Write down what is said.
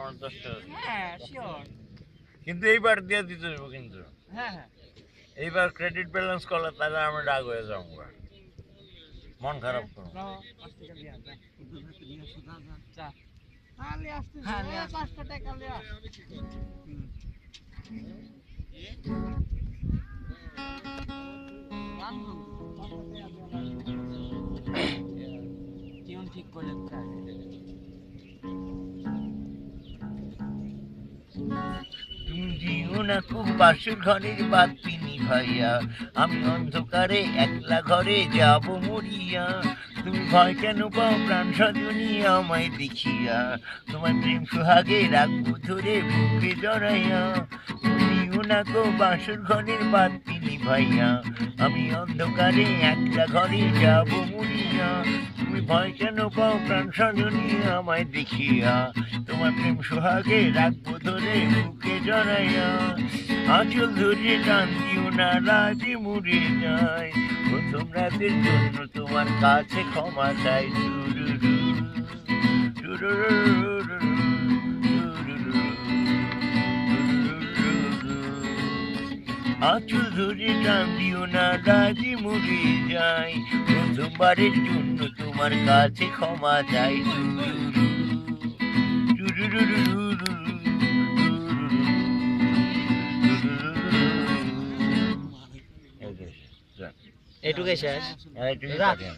আমার 10 টাকা। হ্যাঁ শিওর। কিন্তু এইবার দিয়ে দিতে হইব কিন্তু। হ্যাঁ হ্যাঁ এইবার ক্রেডিট ব্যালেন্স করলে তাহলে আমি রাগ হয়ে যাবো গা। মন খারাপ করো। নাও 5 টাকা দিয়া যা। যা তাহলে আসতে 5 টাকা লিয়া। টিউন ঠিক করলে তুমি দিও না খুব বাসুর ঘরের বাতি নিভাইয়া, আমি অন্ধকারে একলা ঘরে যাব মরিয়া। তুমি ভয় কেন পাও প্রাণ সজনী আমায় দেখিয়া, তোমার প্রেম সোহাগে রাখবো ধরে বুকে জড়াইয়া। তুমি দিও না গো বাসুর ঘরের বাতি নিভাইয়া, আমি অন্ধকারে একলা ঘরে যাব মরিয়া। তুমি ভয় কেন পাও প্রাণ সজনী আমায় দেখিয়া, তোমার প্রেম সোহাগে রাখবো ধরে বুকে জড়াইয়া। আঁচল ধরে টান দিও না রাজে মুড়ে যায়, প্রথম রাতের জন্য তোমার কাছে ক্ষমা চাই। আঁচল ধরে টান দিও না রাজে মুড়ে যায়, প্রথমবারের জন্য তোমার কাছে ক্ষমা চাই। এটুকুই শেষ। এইটুকুই পারি আমি।